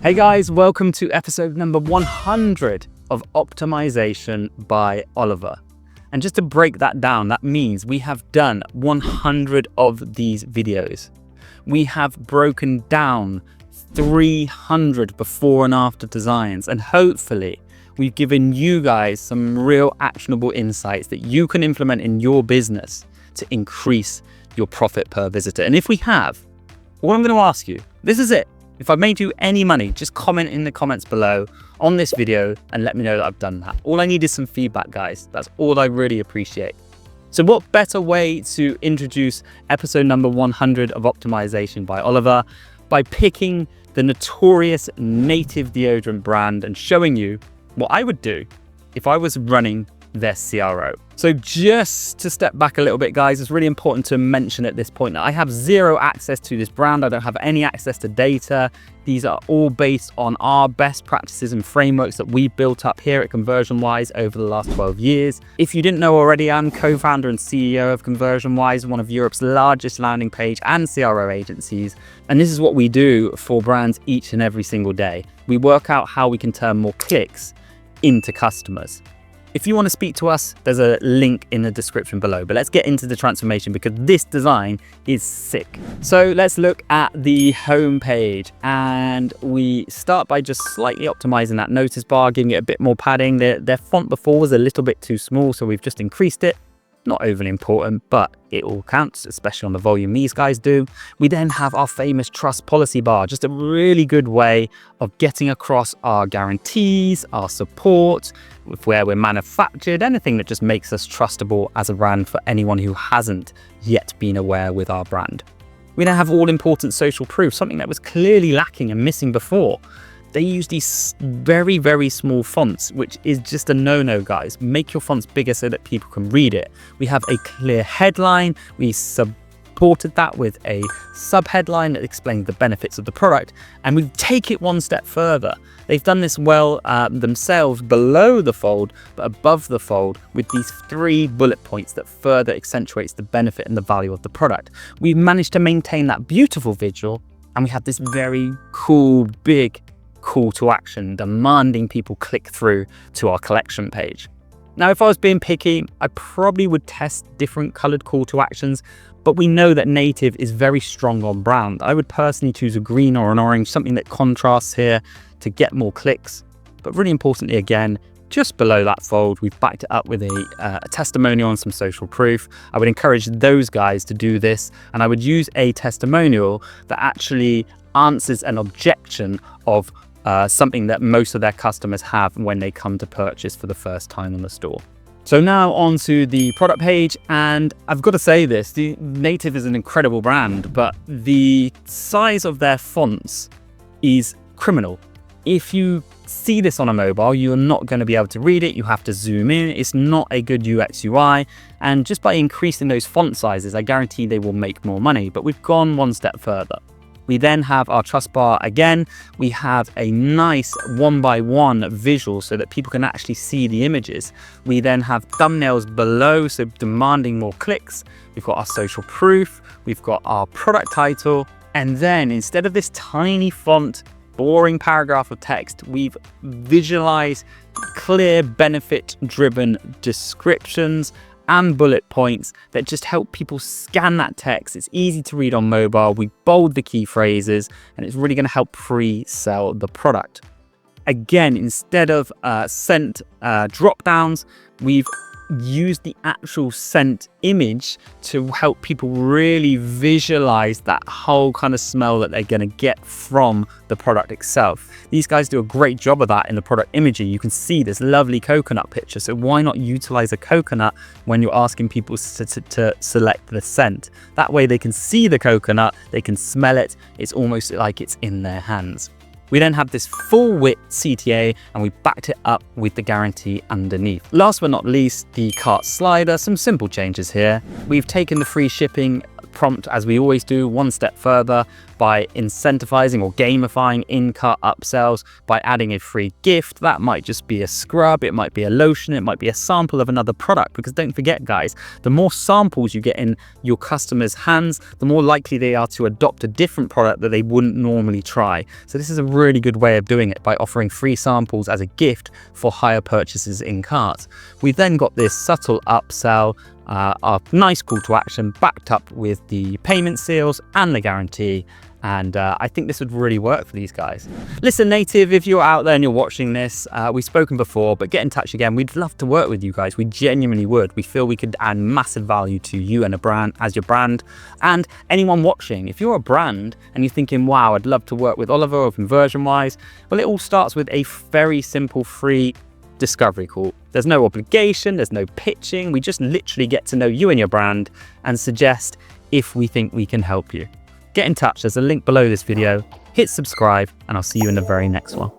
Hey guys, welcome to episode number 100 of Optimization by Oliver. And just to break that down, that means we have done 100 of these videos. We have broken down 300 before and after designs, and hopefully we've given you guys some real actionable insights that you can implement in your business to increase your profit per visitor. And if we have, what I'm going to ask you, this is it. If I've made you any money, just comment in the comments below on this video and let me know that I've done that. All I need is some feedback, guys. That's all I really appreciate. So what better way to introduce episode number 100 of Optimization by Oliver by picking the notorious native deodorant brand and showing you what I would do if I was running their CRO. So just to step back a little bit, guys, it's really important to mention at this point that I have zero access to this brand. I don't have any access to data. These are all based on our best practices and frameworks that we built up here at ConversionWise over the last 12 years. If you didn't know already, I'm co-founder and CEO of ConversionWise, one of Europe's largest landing page and CRO agencies. And this is what we do for brands each and every single day. We work out how we can turn more clicks into customers. If you want to speak to us, there's a link in the description below, but let's get into the transformation because this design is sick. So let's look at the home page, and we start by just slightly optimizing that notice bar, giving it a bit more padding. Their font before was a little bit too small, so we've just increased it. Not overly important, but it all counts, especially on the volume these guys do. We then have our famous trust policy bar, just a really good way of getting across our guarantees, our support, with where we're manufactured, anything that just makes us trustable as a brand for anyone who hasn't yet been aware with our brand. We now have all important social proof, something that was clearly lacking and missing before. They use these very, very small fonts, which is just a no-no, guys. Make your fonts bigger so that people can read it. We have a clear headline. We supported that with a sub-headline that explains the benefits of the product. And we take it one step further. They've done this well themselves below the fold, but above the fold with these 3 bullet points that further accentuates the benefit and the value of the product. We've managed to maintain that beautiful visual, and we have this very cool, big call to action demanding people click through to our collection page. Now, if I was being picky, I probably would test different colored call to actions, but we know that native is very strong on brand. I would personally choose a green or an orange, something that contrasts here to get more clicks. But really importantly, again, just below that fold, we've backed it up with a testimonial and some social proof. I would encourage those guys to do this, and I would use a testimonial that actually answers an objection of something that most of their customers have when they come to purchase for the first time on the store. So now onto the product page, and I've got to say this, the Native is an incredible brand, but the size of their fonts is criminal. If you see this on a mobile, you're not going to be able to read it. You have to zoom in. It's not a good UX UI. And just by increasing those font sizes, I guarantee they will make more money, but we've gone one step further. We then have our trust bar again. We have a nice 1x1 visual so that people can actually see the images. We then have thumbnails below, so demanding more clicks. We've got our social proof. We've got our product title. And then instead of this tiny font, boring paragraph of text, we've visualized clear benefit-driven descriptions and bullet points that just help people scan that text. It's easy to read on mobile. We bold the key phrases, and it's really going to help pre-sell the product. Again, instead of scent drop downs, we've used the actual scent image to help people really visualize that whole kind of smell that they're going to get from the product itself. These guys do a great job of that in the product imagery. You can see this lovely coconut picture, so why not utilize a coconut when you're asking people to select the scent? That way they can see the coconut, they can smell it, it's almost like it's in their hands. We then have this full width CTA, and we backed it up with the guarantee underneath. Last but not least, the cart slider. Some simple changes here. We've taken the free shipping prompt, as we always do, one step further by incentivizing or gamifying in-cart upsells by adding a free gift. That might just be a scrub, it might be a lotion, it might be a sample of another product, because don't forget guys, the more samples you get in your customers' hands, the more likely they are to adopt a different product that they wouldn't normally try. So this is a really good way of doing it, by offering free samples as a gift for higher purchases in cart. We've then got this subtle upsell, our nice call to action backed up with the payment seals and the guarantee. And I think this would really work for these guys. Listen, Native, if you're out there and you're watching this, we've spoken before, but get in touch again. We'd love to work with you guys. We genuinely would. We feel we could add massive value to you and a brand as your brand. And anyone watching, if you're a brand and you're thinking, wow, I'd love to work with Oliver or ConversionWise, well, it all starts with a very simple free discovery call. There's no obligation, there's no pitching. We just literally get to know you and your brand and suggest if we think we can help you. Get in touch, there's a link below this video, hit subscribe, and I'll see you in the very next one.